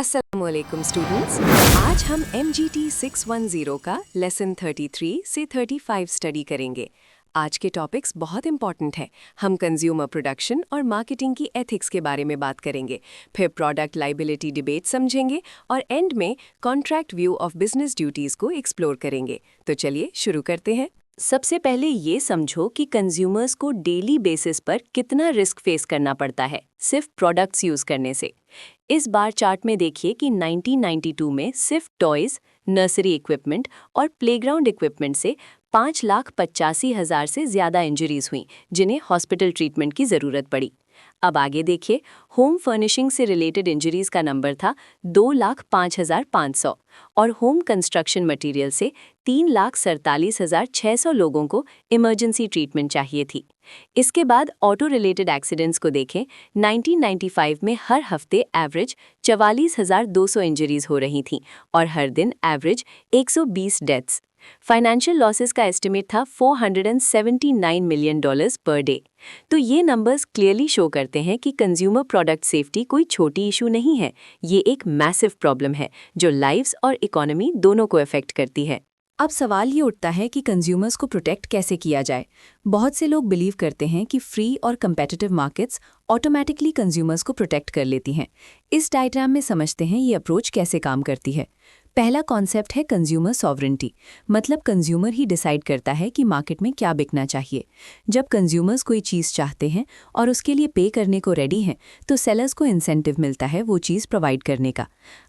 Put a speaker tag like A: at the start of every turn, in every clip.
A: अस्सलामुअलैकुम स्टूडेंट्स। आज हम MGT 610 का लेसन 33 से 35 स्टडी करेंगे। आज के टॉपिक्स बहुत इंपॉर्टेंट हैं। हम कंज्यूमर प्रोडक्शन और मार्केटिंग की एथिक्स के बारे में बात करेंगे, फिर प्रोडक्ट लाइबिलिटी डिबेट समझेंगे और एंड में contract view of business duties को एक्सप्लोर करेंगे। तो चलिए शुरू करते हैं। सबसे पहले ये समझो कि कंज्यूमर्स को डेली बेसिस पर कितना रिस्क फेस करना पड़ता है सिर्फ प्रोडक्ट्स यूज करने से। इस बार चार्ट में देखिए कि 1992 में सिर्फ टॉयज, नर्सरी इक्विपमेंट और प्लेग्राउंड इक्विपमेंट से 5,85,000 से ज़्यादा इंजरीज हुई जिन्हें हॉस्पिटल ट्रीटमेंट की ज़रूरत पड़ी। अब आगे देखिए, होम फर्निशिंग से रिलेटेड इंजरीज का नंबर था 2,05,500 और होम कंस्ट्रक्शन मटेरियल से 3,47,600 लोगों को इमरजेंसी ट्रीटमेंट चाहिए थी। इसके बाद ऑटो रिलेटेड एक्सीडेंट्स को देखें। 1995 में हर हफ्ते एवरेज 44,200 इंजरीज हो रही थीं और हर दिन एवरेज 120 डेथ्स। फाइनेंशियल लॉसेस का एस्टिमेट था $479 मिलियन पर डे। तो ये नंबर्स क्लियरली शो करते हैं कि कंज्यूमर प्रोडक्ट सेफ्टी कोई छोटी इशू नहीं है, ये एक मैसिव प्रॉब्लम है जो लाइव्स और इकोनॉमी दोनों को अफेक्ट करती है। अब सवाल ये उठता है कि कंज्यूमर्स को प्रोटेक्ट कैसे किया जाए। बहुत से लोग बिलीव करते हैं कि फ्री और कंपेटिटिव मार्केट्स ऑटोमेटिकली कंज्यूमर्स को प्रोटेक्ट कर लेती हैं। इस डायग्राम में समझते हैं ये अप्रोच कैसे काम करती है। पहला कॉन्सेप्ट है कंज्यूमर सॉवरेंटी, मतलब कंज्यूमर ही डिसाइड करता है कि मार्केट में क्या बिकना चाहिए। जब कंज्यूमर्स कोई चीज़ चाहते हैं और उसके लिए पे करने को रेडी हैं, तो सेलर्स को इंसेंटिव मिलता है वो चीज़ प्रोवाइड करने का।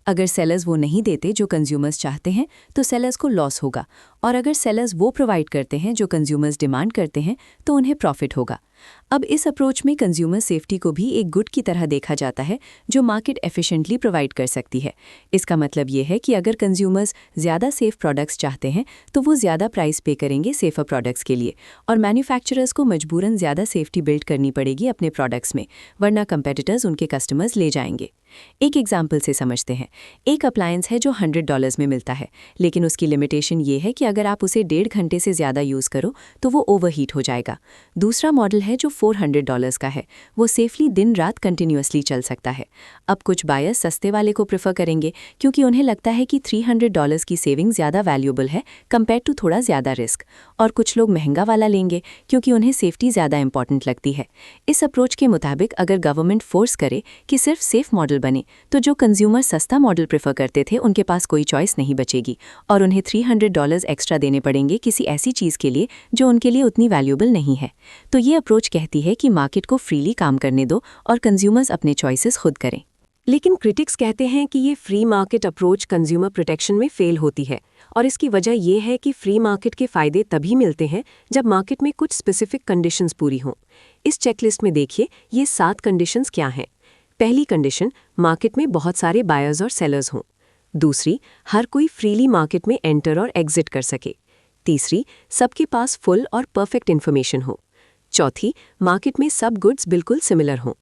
A: अगर सेलर्स वो नहीं देते जो कंज्यूमर्स चाहते हैं, तो सेलर्स को लॉस होगा, और अगर सेलर्स वो प्रोवाइड करते हैं जो कंज्यूमर्स डिमांड करते हैं, तो उन्हें प्रॉफिट होगा। अब इस अप्रोच में कंज्यूमर सेफ्टी को भी एक गुड की तरह देखा जाता है जो मार्केट एफिशिएंटली प्रोवाइड कर सकती है। इसका मतलब ये है कि अगर कंज्यूमर्स ज़्यादा सेफ प्रोडक्ट्स चाहते हैं तो वो ज़्यादा प्राइस पे करेंगे सेफर प्रोडक्ट्स के लिए, और मैन्युफैक्चरर्स को मजबूरन ज़्यादा सेफ्टी बिल्ड करनी पड़ेगी अपने प्रोडक्ट्स में, वरना कंपेटिटर्स उनके कस्टमर्स ले जाएंगे। एक एग्जाम्पल से समझते हैं। एक अप्लायंस है जो $100 में मिलता है, लेकिन उसकी लिमिटेशन ये है कि अगर आप उसे 1.5 घंटे से ज़्यादा यूज़ करो तो वो ओवरहीट हो जाएगा। दूसरा मॉडल है जो $400 का है, वो सेफली दिन रात कंटिन्यूअसली चल सकता है। अब कुछ बायर्स सस्ते वाले को प्रेफर करेंगे क्योंकि उन्हें लगता है कि $300 की सेविंग ज़्यादा वैल्यूएबल है कंपेयर टू थोड़ा ज़्यादा रिस्क, और कुछ लोग महंगा वाला लेंगे क्योंकि उन्हें सेफ्टी ज़्यादा इंपॉर्टेंट लगती है। इस अप्रोच के मुताबिक अगर गवर्नमेंट फोर्स करे कि सिर्फ सेफ मॉडल बने, तो जो कंज्यूमर सस्ता मॉडल प्रेफर करते थे उनके पास कोई चॉइस नहीं बचेगी और उन्हें $300 एक्स्ट्रा देने पड़ेंगे किसी ऐसी चीज़ के लिए जो उनके लिए उतनी वैल्यूएबल नहीं है। तो ये अप्रोच कहती है कि मार्केट को फ्रीली काम करने दो और कंज्यूमर्स अपने चॉइसेस खुद करें। लेकिन क्रिटिक्स कहते हैं कि ये free market approach consumer protection में फेल होती है, और इसकी वजह ये है कि फ्री मार्केट के फ़ायदे तभी मिलते हैं जब मार्केट में कुछ स्पेसिफिक कंडीशंस पूरी हों। इस चेकलिस्ट में देखिए ये 7 कंडीशंस क्या हैं। पहली कंडीशन, मार्केट में बहुत सारे बायर्स और सेलर्स हों। दूसरी, हर कोई फ्रीली मार्केट में एंटर और एग्जिट कर सके। तीसरी, सबके पास फुल और परफेक्ट इन्फॉर्मेशन हो। चौथी, मार्केट में सब गुड्स बिल्कुल सिमिलर हों।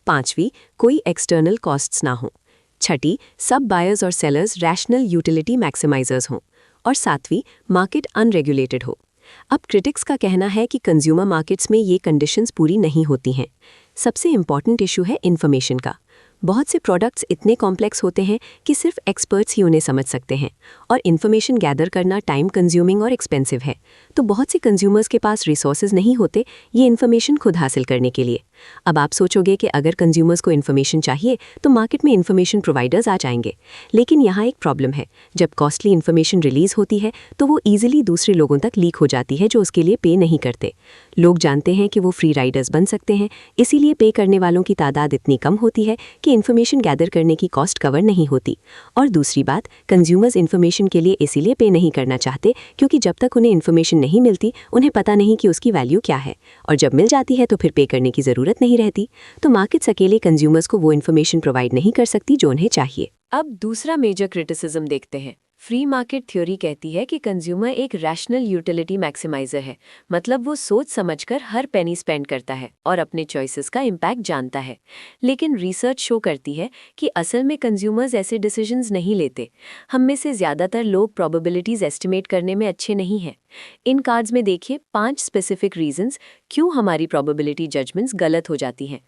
A: पांचवी, कोई एक्सटर्नल कॉस्ट्स ना हो। छठी, सब बायर्स और सेलर्स रैशनल यूटिलिटी मैक्सिमाइजर्स हों। और सातवीं, मार्केट अनरेगुलेटेड हो। अब क्रिटिक्स का कहना है कि कंज्यूमर मार्केट्स में ये कंडीशंस पूरी नहीं होती हैं। सबसे इम्पॉर्टेंट इशू है इन्फॉर्मेशन का। बहुत से प्रोडक्ट्स इतने कॉम्प्लेक्स होते हैं कि सिर्फ एक्सपर्ट्स ही उन्हें समझ सकते हैं, और इन्फॉर्मेशन गैदर करना टाइम कंज्यूमिंग और एक्सपेंसिव है। तो बहुत से कंज्यूमर्स के पास रिसोर्सेज नहीं होते ये इन्फॉर्मेशन खुद हासिल करने के लिए। अब आप सोचोगे कि अगर कंज्यूमर्स को इन्फॉर्मेशन चाहिए तो मार्केट में इन्फॉर्मेशन प्रोवाइडर्स आ जाएंगे, लेकिन यहाँ एक प्रॉब्लम है। जब कॉस्टली इन्फॉर्मेशन रिलीज होती है तो वो ईजिली दूसरे लोगों तक लीक हो जाती है जो उसके लिए पे नहीं करते। लोग जानते हैं कि वो फ्री राइडर्स बन सकते हैं, इसीलिए पे करने वालों की तादाद इतनी कम होती है कि इन्फॉर्मेशन गैदर करने की कॉस्ट कवर नहीं होती। और दूसरी बात, कंज्यूमर्स इन्फॉर्मेशन के लिए इसीलिए पे नहीं करना चाहते क्योंकि जब तक उन्हें इन्फॉर्मेशन नहीं मिलती उन्हें पता नहीं कि उसकी वैल्यू क्या है, और जब मिल जाती है तो फिर पे करने की ज़रूरत नहीं रहती। तो मार्केट्स अकेले कंज्यूमर्स को वो इन्फॉर्मेशन प्रोवाइड नहीं कर सकती जो उन्हें चाहिए। अब दूसरा मेजर क्रिटिसिज्म देखते हैं। फ्री मार्केट थ्योरी कहती है कि कंज्यूमर एक रैशनल यूटिलिटी मैक्सिमाइजर है, मतलब वो सोच समझकर हर पेनी स्पेंड करता है और अपने चॉइसेस का इम्पैक्ट जानता है। लेकिन रिसर्च शो करती है कि असल में कंज्यूमर्स ऐसे डिसीजंस नहीं लेते। हम में से ज़्यादातर लोग प्रोबेबिलिटीज एस्टिमेट करने में अच्छे नहीं हैं। इन कार्ड्स में देखिए 5 स्पेसिफिक रीजंस क्यों हमारी प्रोबेबिलिटी जजमेंट्स गलत हो जाती हैं।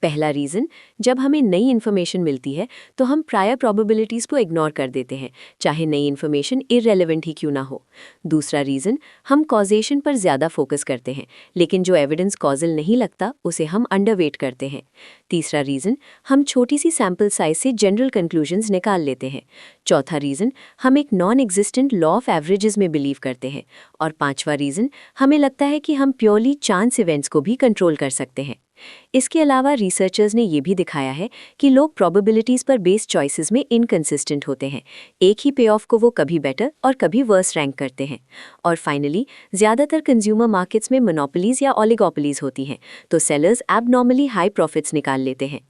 A: पहला रीज़न, जब हमें नई इन्फॉर्मेशन मिलती है तो हम प्रायर प्रोबेबिलिटीज़ को इग्नोर कर देते हैं, चाहे नई इन्फॉर्मेशन इररेलेवेंट ही क्यों ना हो। दूसरा रीज़न, हम कॉजेशन पर ज़्यादा फोकस करते हैं, लेकिन जो एविडेंस कॉजल नहीं लगता उसे हम अंडरवेट करते हैं। तीसरा रीज़न, हम छोटी सी सैम्पल साइज से जनरल कंक्लूजन्स निकाल लेते हैं। चौथा रीज़न, हम एक non existent law of averages में बिलीव करते हैं। और पांचवा रीज़न, हमें लगता है कि हम प्योरली चांस इवेंट्स को भी कंट्रोल कर सकते हैं। इसके अलावा रिसर्चर्स ने यह भी दिखाया है कि लोग प्रोबेबिलिटीज पर बेस्ड चॉइसेस में इनकंसिस्टेंट होते हैं। एक ही पे ऑफ को वो कभी बेटर और कभी वर्स रैंक करते हैं। और फाइनली, ज़्यादातर कंज्यूमर मार्केट्स में मोनोपोलीज या ओलिगोपोलीज होती हैं, तो सेलर्स एबनॉर्मली हाई प्रॉफिट्स निकाल लेते हैं।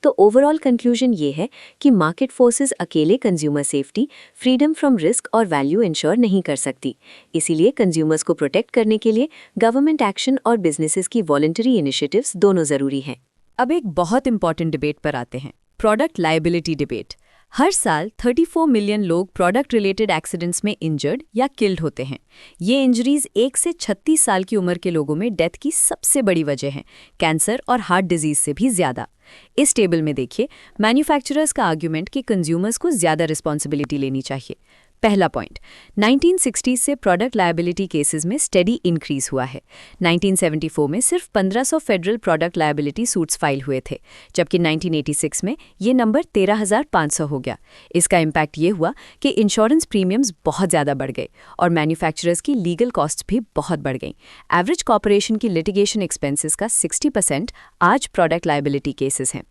A: तो ओवरऑल कंक्लूजन ये है कि मार्केट फोर्सेस अकेले consumer safety, freedom from risk और वैल्यू इंश्योर नहीं कर सकती। इसीलिए कंज्यूमर्स को प्रोटेक्ट करने के लिए गवर्नमेंट एक्शन और बिजनेसेस की वॉलंटरी इनिशिएटिव्स दोनों ज़रूरी हैं।
B: अब एक बहुत इंपॉर्टेंट डिबेट पर आते हैं, प्रोडक्ट लायबिलिटी डिबेट। हर साल 34 मिलियन लोग प्रोडक्ट रिलेटेड एक्सीडेंट्स में इंजर्ड या किल्ड होते हैं। ये इंजरीज 1 से 36 साल की उम्र के लोगों में डेथ की सबसे बड़ी वजह है, कैंसर और हार्ट डिजीज से भी ज़्यादा। इस टेबल में देखिए मैन्युफैक्चरर्स का आर्ग्यूमेंट कि कंज्यूमर्स को ज़्यादा रिस्पॉन्सिबिलिटी लेनी चाहिए। पहला पॉइंट, 1960 से प्रोडक्ट लायबिलिटी केसेस में स्टेडी इंक्रीज हुआ है। 1974 में सिर्फ 1500 federal product liability suits file हुए थे, जबकि 1986 में ये नंबर 13,500 हो गया। इसका इम्पैक्ट ये हुआ कि इंश्योरेंस प्रीमियम्स बहुत ज़्यादा बढ़ गए और मैन्युफैक्चरर्स की लीगल कॉस्ट्स भी बहुत बढ़ गईं। एवरेज कॉर्पोरेशन की लिटिगेशन एक्सपेंसेस का 60% आज प्रोडक्ट लायबिलिटी केसेस हैं।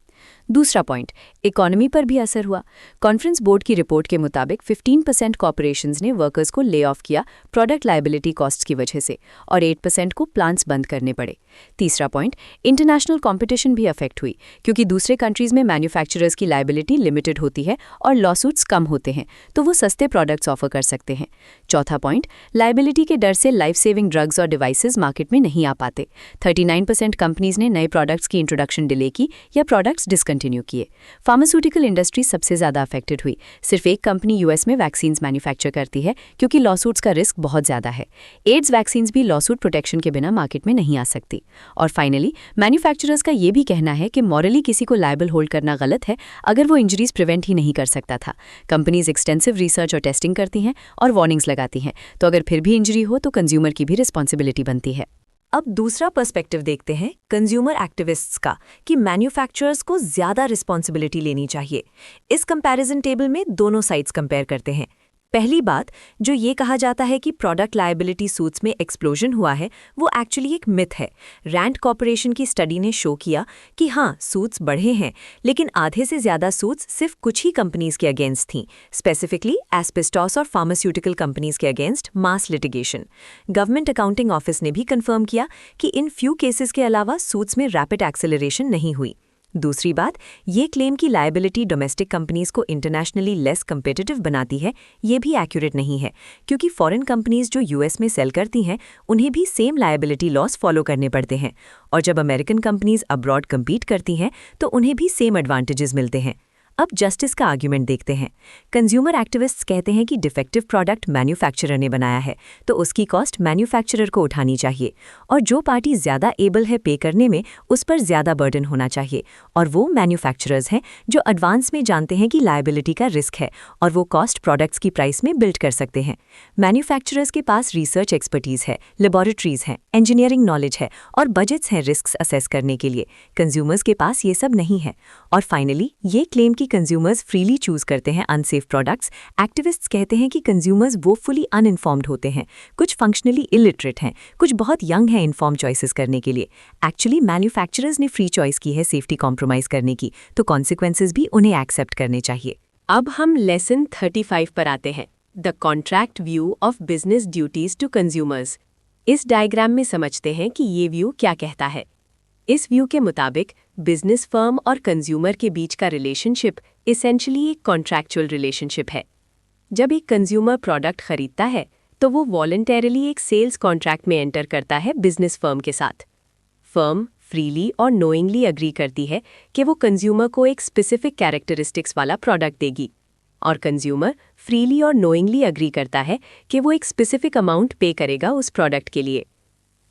B: दूसरा पॉइंट, इकोनॉमी पर भी असर हुआ। कॉन्फ्रेंस बोर्ड की रिपोर्ट के मुताबिक 15% कॉर्पोरेशंस ने वर्कर्स को ले ऑफ किया प्रोडक्ट लायबिलिटी कॉस्ट्स की वजह से, और 8% को प्लांट्स बंद करने पड़े। तीसरा पॉइंट, इंटरनेशनल कंपटीशन भी अफेक्ट हुई, क्योंकि दूसरे कंट्रीज में मैन्युफैक्चरर्स की लायबिलिटी लिमिटेड होती है और लॉसूट्स कम होते हैं, तो वो सस्ते प्रोडक्ट्स ऑफर कर सकते हैं। चौथा पॉइंट, लायबिलिटी के डर से लाइफ सेविंग ड्रग्स और डिवाइसेस मार्केट में नहीं आ पाते। 39% कंपनीज ने नए प्रोडक्ट्स की इंट्रोडक्शन डिले की या प्रोडक्ट्स डिसकंटिन्यू किए। फार्मास्यूटिकल इंडस्ट्री सबसे ज़्यादा अफेक्टेड हुई। सिर्फ एक कंपनी यूएस में वैक्सीन्स मैन्युफैक्चर करती है, क्योंकि लॉसूट्स का रिस्क बहुत ज़्यादा है। एड्स वैक्सीन्स भी लॉसूट प्रोटेक्शन के बिना मार्केट में नहीं आ सकती। और फाइनली, मैन्युफैक्चरर्स का ये भी कहना है कि मॉरली किसी को लायबल होल्ड करना गलत है अगर वो इंजरीज प्रिवेंट ही नहीं कर सकता था। कंपनीज एक्सटेंसिव रिसर्च और टेस्टिंग करती हैं और वार्निंग्स लगाती हैं, तो अगर फिर भी इंजरी हो तो कंज्यूमर की भी रिस्पॉन्सिबिलिटी बनती है।
C: अब दूसरा पर्सपेक्टिव देखते हैं कंज्यूमर एक्टिविस्ट्स का, कि मैन्युफैक्चरर्स को ज़्यादा रिस्पॉन्सिबिलिटी लेनी चाहिए। इस कंपैरिजन टेबल में दोनों साइड्स कंपेयर करते हैं। पहली बात, जो ये कहा जाता है कि प्रोडक्ट लायबिलिटी सूट्स में एक्सप्लोजन हुआ है, वो एक्चुअली एक मिथ है। रैंड कॉर्पोरेशन की स्टडी ने शो किया कि हाँ, सूट्स बढ़े हैं, लेकिन आधे से ज़्यादा सूट्स सिर्फ कुछ ही कंपनीज के अगेंस्ट थीं, स्पेसिफिकली एस्बेस्टॉस और फार्मास्यूटिकल कंपनीज के अगेंस्ट मास लिटिगेशन। गवर्नमेंट अकाउंटिंग ऑफिस ने भी कंफर्म किया कि इन फ्यू केसेस के अलावा सूट्स में रैपिड एक्सेलरेशन नहीं हुई। दूसरी बात, ये क्लेम की लायबिलिटी डोमेस्टिक कंपनीज को इंटरनेशनली लेस कम्पिटिटिव बनाती है, ये भी एक्यूरेट नहीं है, क्योंकि फॉरेन कंपनीज जो यूएस में सेल करती हैं उन्हें भी सेम लायबिलिटी लॉस फॉलो करने पड़ते हैं, और जब अमेरिकन कंपनीज अब्रॉड कम्पीट करती हैं तो उन्हें भी सेम एडवांटेजेस मिलते हैं। अब जस्टिस का आर्ग्यूमेंट देखते हैं। कंज्यूमर एक्टिविस्ट्स कहते हैं कि डिफेक्टिव प्रोडक्ट मैन्युफैक्चरर ने बनाया है, तो उसकी कॉस्ट मैन्युफैक्चरर को उठानी चाहिए, और जो पार्टी ज़्यादा एबल है पे करने में उस पर ज़्यादा बर्डन होना चाहिए, और वो मैन्युफैक्चरर्स हैं जो एडवांस में जानते हैं कि लायबिलिटी का रिस्क है और वो कॉस्ट प्रोडक्ट्स की प्राइस में बिल्ड कर सकते हैं। मैन्युफैक्चरर्स के पास रिसर्च एक्सपर्टीज़ है, लेबॉरेटरीज़ हैं, इंजीनियरिंग नॉलेज है और बजट्स हैं रिस्क असेस करने के लिए। कंज्यूमर्स के पास ये सब नहीं है। और फाइनली, ये क्लेम कंज्यूमर्स फ्रीली चूज करते हैं अनसेफ प्रोडक्ट्स, एक्टिविस्ट्स कहते हैं कि कंज्यूमर्स वो फुली अनइन्फॉर्म्ड होते हैं, कुछ फंक्शनली इलिटरेट हैं, कुछ बहुत यंग हैं इन्फॉर्म चॉइसेस करने के लिए। एक्चुअली मैन्युफैक्चरर्स ने फ्री चॉइस की है सेफ्टी कॉम्प्रोमाइज करने की, तो कॉन्सिक्वेंसेस भी उन्हें एक्सेप्ट करने चाहिए।
A: अब हम लेसन 35 पर आते हैं, the contract view of business duties to consumers. इस डायग्राम में समझते हैं कि ये व्यू क्या कहता है। इस व्यू के मुताबिक बिजनेस फर्म और कंज्यूमर के बीच का रिलेशनशिप एसेंशियली एक कॉन्ट्रैक्चुअल रिलेशनशिप है। जब एक कंज्यूमर प्रोडक्ट खरीदता है तो वो वॉलंटरीली एक सेल्स कॉन्ट्रैक्ट में एंटर करता है बिजनेस फर्म के साथ। फर्म फ्रीली और नोइंगली अग्री करती है कि वो कंज्यूमर को एक स्पेसिफिक कैरेक्टरिस्टिक्स वाला प्रोडक्ट देगी, और कंज्यूमर फ्रीली और नोइंगली अग्री करता है कि वो एक स्पेसिफिक अमाउंट पे करेगा उस प्रोडक्ट के लिए।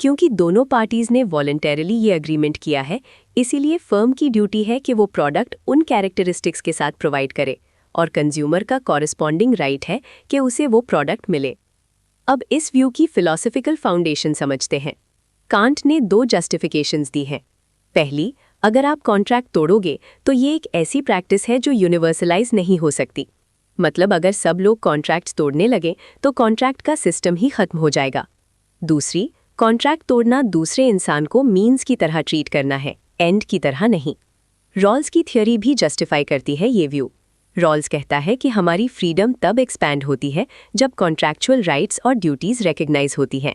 A: क्योंकि दोनों पार्टीज ने वॉलंटरली ये एग्रीमेंट किया है, इसीलिए फर्म की ड्यूटी है कि वो प्रोडक्ट उन कैरेक्टरिस्टिक्स के साथ प्रोवाइड करे और कंज्यूमर का कॉरेस्पॉन्डिंग राइट है कि उसे वो प्रोडक्ट मिले। अब इस व्यू की फिलॉसफिकल फाउंडेशन समझते हैं। कांट ने 2 जस्टिफिकेशंस दी हैं। पहली, अगर आप कॉन्ट्रैक्ट तोड़ोगे तो ये एक ऐसी प्रैक्टिस है जो यूनिवर्सलाइज नहीं हो सकती। मतलब अगर सब लोग कॉन्ट्रैक्ट्स तोड़ने लगे तो कॉन्ट्रैक्ट का सिस्टम ही खत्म हो जाएगा। दूसरी, कॉन्ट्रैक्ट तोड़ना दूसरे इंसान को मीन्स की तरह ट्रीट करना है, एंड की तरह नहीं। रॉल्स की थ्योरी भी जस्टिफाई करती है ये व्यू। रॉल्स कहता है कि हमारी फ्रीडम तब एक्सपैंड होती है जब कॉन्ट्रैक्चुअल राइट्स और ड्यूटीज रिकॉग्नाइज होती हैं।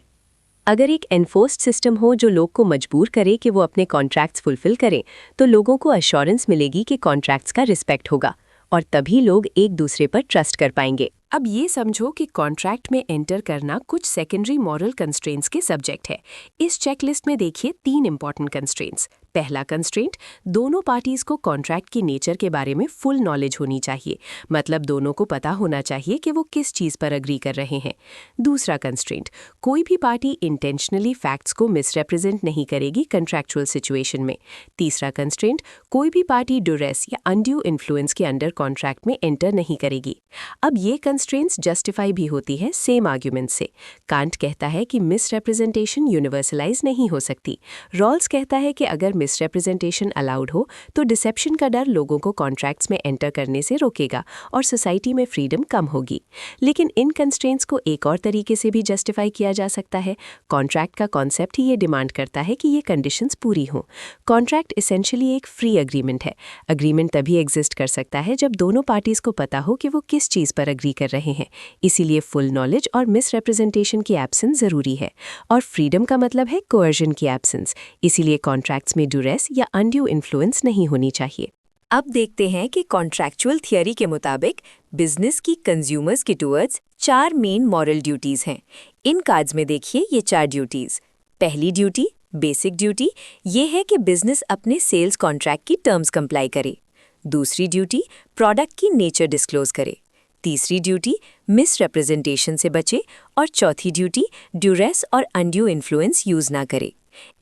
A: अगर एक एनफोर्स्ड सिस्टम हो जो लोग को मजबूर करे कि वो अपने कॉन्ट्रैक्ट्स फुलफिल करें, तो लोगों को अश्योरेंस मिलेगी कि कॉन्ट्रैक्ट्स का रिस्पेक्ट होगा और तभी लोग एक दूसरे पर ट्रस्ट कर पाएंगे। अब ये समझो कि कॉन्ट्रैक्ट में एंटर करना कुछ सेकेंडरी मॉरल कंस्ट्रेंट्स के सब्जेक्ट है। इस चेकलिस्ट में देखिए 3 इंपॉर्टेंट कंस्ट्रेंट्स। पहला कंस्ट्रेंट, दोनों पार्टीज को कॉन्ट्रैक्ट की नेचर के बारे में फुल नॉलेज होनी चाहिए। मतलब दोनों को पता होना चाहिए कि वो किस चीज़ पर अग्री कर रहे हैं। दूसरा कंस्ट्रेंट, कोई भी पार्टी इंटेंशनली फैक्ट्स को मिसरिप्रेजेंट नहीं करेगी कंट्रैक्चुअल सिचुएशन में। तीसरा कंस्ट्रेंट, कोई भी पार्टी ड्यूरेस या अनड्यू इन्फ्लुएंस के अंडर कॉन्ट्रैक्ट में एंटर नहीं करेगी। अब ये कंस्ट्रेंट्स जस्टिफाई भी होती है सेम आर्ग्यूमेंट से। कांट कहता है कि मिसरिप्रेजेंटेशन यूनिवर्सलाइज नहीं हो सकती। रॉल्स कहता है कि अगर मिसरिप्रेजेंटेशन अलाउड हो तो डिसेप्शन का डर लोगों को कॉन्ट्रैक्ट्स में एंटर करने से रोकेगा और सोसाइटी में फ्रीडम कम होगी। लेकिन इन कंस्ट्रेंट्स को एक और तरीके से भी जस्टिफाई किया जा सकता है। कॉन्ट्रैक्ट का कॉन्सेप्ट ही ये डिमांड करता है कि ये कंडीशंस पूरी हों। कॉन्ट्रैक्ट एसेंशियली एक फ्री एग्रीमेंट है। एग्रीमेंट तभी एग्जिस्ट कर सकता है जब दोनों पार्टीज को पता हो कि वो किस चीज़ पर अग्री कर रहे हैं। इसीलिए फुल नॉलेज और मिसरिप्रेजेंटेशन की एब्सेंस ज़रूरी है। और फ्रीडम का मतलब है कोअर्जन की एब्सेंस। इसीलिए कॉन्ट्रैक्ट्स में ड्यूरेस या अनड्यू इन्फ्लुएंस नहीं होनी चाहिए।
C: अब देखते हैं कि कॉन्ट्रैक्चुअल थियरी के मुताबिक बिजनेस की कंज्यूमर्स के टुवर्ड्स 4 मेन मॉरल ड्यूटीज हैं। इन कार्ड्स में देखिए ये 4 ड्यूटीज। पहली ड्यूटी, बेसिक ड्यूटी, ये है कि बिजनेस अपने सेल्स कॉन्ट्रैक्ट की टर्म्स कंप्लाई करे। दूसरी ड्यूटी, प्रोडक्ट की नेचर डिस्क्लोज करे। तीसरी ड्यूटी, मिसरिप्रेजेंटेशन से बचे। और चौथी ड्यूटी, ड्यूरेस और अनड्यू इन्फ्लुएंस यूज ना करे।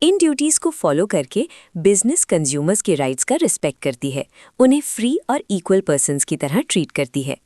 C: इन ड्यूटीज़ को फॉलो करके बिजनेस कंज्यूमर्स के राइट्स का रिस्पेक्ट करती है, उन्हें फ्री और इक्वल पर्सन्स की तरह ट्रीट करती है।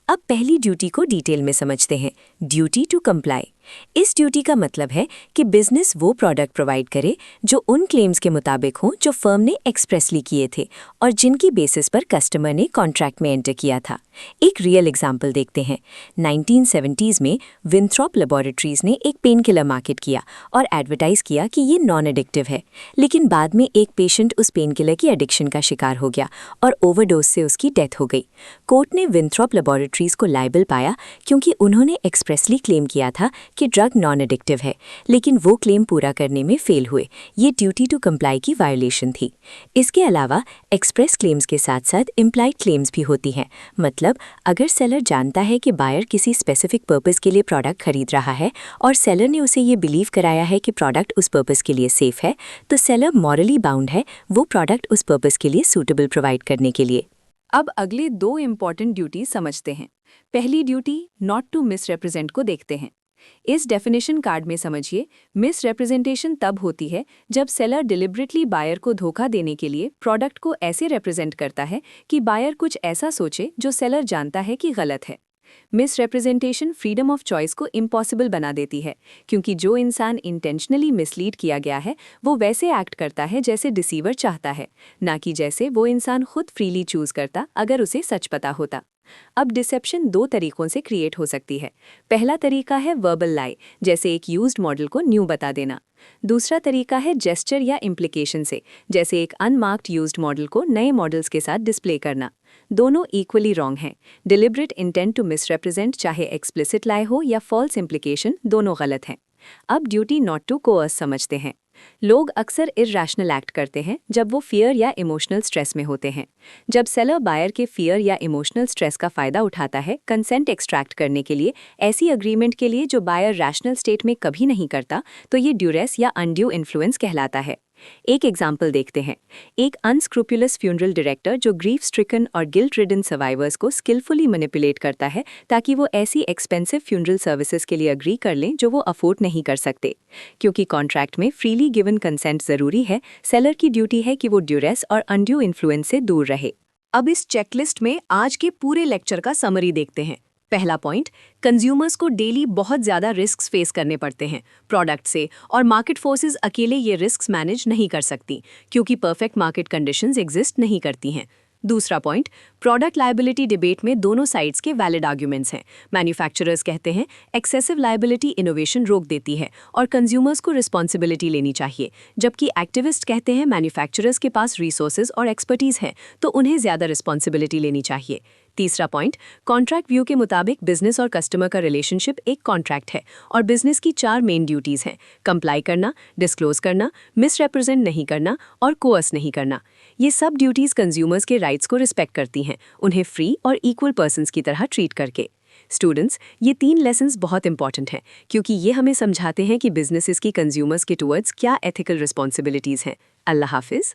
C: अब पहली ड्यूटी को डिटेल में समझते हैं, ड्यूटी टू कंप्लाई। इस ड्यूटी का मतलब है कि बिजनेस वो प्रोडक्ट प्रोवाइड करे जो उन क्लेम्स के मुताबिक हों जो फर्म ने एक्सप्रेसली किए थे और जिनकी बेसिस पर कस्टमर ने कॉन्ट्रैक्ट में एंटर किया था। एक रियल एग्जाम्पल देखते हैं। 1970s में विंथ्रॉप लेबोरेटरीज ने एक पेन किलर मार्केट किया और एडवर्टाइज किया कि ये नॉन एडिक्टिव है। लेकिन बाद में एक पेशेंट उस पेन किलर की एडिक्शन का शिकार हो गया और ओवरडोज से उसकी डेथ हो गई। कोर्ट ने विंथ्रॉप लेबोरेटरीज को लायबल पाया क्योंकि उन्होंने एक्सप्रेसली क्लेम किया था कि ड्रग नॉन एडिक्टिव है, लेकिन वो क्लेम पूरा करने में फेल हुए। ये ड्यूटी टू कंप्लाई की वायोलेशन थी। इसके अलावा एक्सप्रेस क्लेम्स के साथ साथ इम्प्लाइड क्लेम्स भी होती हैं। मतलब अगर सेलर जानता है कि बायर किसी स्पेसिफिक पर्पस के लिए प्रोडक्ट खरीद रहा है और सेलर ने उसे ये बिलीव कराया है कि प्रोडक्ट उस पर्पस के लिए सेफ है, तो सेलर मॉरली बाउंड है वो प्रोडक्ट उस पर्पस के लिए सूटेबल प्रोवाइड करने के लिए।
B: अब अगले 2 इंपॉर्टेंट ड्यूटीज समझते हैं। पहली ड्यूटी, नॉट टू मिसरिप्रेजेंट को देखते हैं। इस डेफिनेशन कार्ड में समझिए, मिसरिप्रेजेंटेशन तब होती है जब सेलर डिलिबरेटली बायर को धोखा देने के लिए प्रोडक्ट को ऐसे रिप्रेजेंट करता है कि बायर कुछ ऐसा सोचे जो सेलर जानता है कि गलत है। मिसरिप्रेजेंटेशन फ्रीडम ऑफ चॉइस को इम्पॉसिबल बना देती है, क्योंकि जो इंसान इंटेंशनली मिसलीड किया गया है वो वैसे एक्ट करता है जैसे डिसीवर चाहता है, ना कि जैसे वो इंसान खुद फ्रीली चूज करता अगर उसे सच पता होता। अब डिसेप्शन 2 तरीकों से क्रिएट हो सकती है। पहला तरीका है वर्बल लाई, जैसे एक यूज्ड मॉडल को न्यू बता देना। दूसरा तरीका है जेस्चर या इम्प्लीकेशन से, जैसे एक अनमार्क्ड यूज्ड मॉडल को नए मॉडल्स के साथ डिस्प्ले करना। दोनों इक्वली रॉन्ग हैं। डिलिबरेट इंटेंट टू मिसरिप्रेजेंट चाहे एक्सप्लिसिट लाई हो या फॉल्स इम्प्लीकेशन, दोनों गलत हैं। अब ड्यूटी नॉट टू कोअर्स समझते हैं। लोग अक्सर इर्रेशनल एक्ट करते हैं जब वो फियर या इमोशनल स्ट्रेस में होते हैं। जब सेलर बायर के फियर या इमोशनल स्ट्रेस का फ़ायदा उठाता है कंसेंट एक्सट्रैक्ट करने के लिए, ऐसी अग्रीमेंट के लिए जो बायर रैशनल स्टेट में कभी नहीं करता, तो ये ड्यूरेस या अनड्यू इन्फ्लुएंस कहलाता है।
A: एक एग्जाम्पल देखते हैं। एक अनस्क्रूपुलस फ्यूनरल डायरेक्टर जो ग्रीफ स्ट्रिकन और गिल्ट रिडन सर्वाइवर्स को स्किलफुली मैनिपुलेट करता है ताकि वो ऐसी एक्सपेंसिव फ्यूनरल सर्विसेज के लिए अग्री कर लें जो वो अफोर्ड नहीं कर सकते। क्योंकि कॉन्ट्रैक्ट में फ्रीली गिवन कंसेंट जरूरी है, सेलर की ड्यूटी है कि वो ड्यूरेस और अनड्यू इन्फ्लुएंस से दूर रहे।
B: अब इस चेकलिस्ट में आज के पूरे लेक्चर का समरी देखते हैं। पहला पॉइंट, कंज्यूमर्स को डेली बहुत ज़्यादा रिस्क्स फेस करने पड़ते हैं प्रोडक्ट से, और मार्केट फोर्सेस अकेले ये रिस्क्स मैनेज नहीं कर सकती क्योंकि परफेक्ट मार्केट कंडीशंस एग्जिस्ट नहीं करती हैं। दूसरा पॉइंट, प्रोडक्ट लायबिलिटी डिबेट में दोनों साइड्स के वैलिड आर्ग्यूमेंट्स हैं। मैन्युफैक्चरर्स कहते हैं एक्सेसिव लायबिलिटी इनोवेशन रोक देती है और कंज्यूमर्स को रिस्पॉन्सिबिलिटी लेनी चाहिए, जबकि एक्टिविस्ट कहते हैं मैन्युफैक्चरर्स के पास रिसोर्सेज और एक्सपर्टीज है तो उन्हें ज़्यादा रिस्पॉन्सिबिलिटी लेनी चाहिए। तीसरा पॉइंट, कॉन्ट्रैक्ट व्यू के मुताबिक बिजनेस और कस्टमर का रिलेशनशिप एक कॉन्ट्रैक्ट है और बिजनेस की 4 मेन ड्यूटीज हैं: कंप्लाई करना, डिस्क्लोज करना, मिसरिप्रेजेंट नहीं करना और कोअर्स नहीं करना। ये सब ड्यूटीज कंज्यूमर्स के राइट्स को रिस्पेक्ट करती हैं, उन्हें फ्री और इक्वल पर्सन्स की तरह ट्रीट करके। स्टूडेंट्स, ये 3 लेसन्स बहुत इंपॉर्टेंट हैं क्योंकि ये हमें समझाते हैं कि बिजनेसेस की कंज्यूमर्स के टुवर्ड्स क्या एथिकल रिस्पॉन्सिबिलिटीज़ हैं। अल्लाह हाफिज़।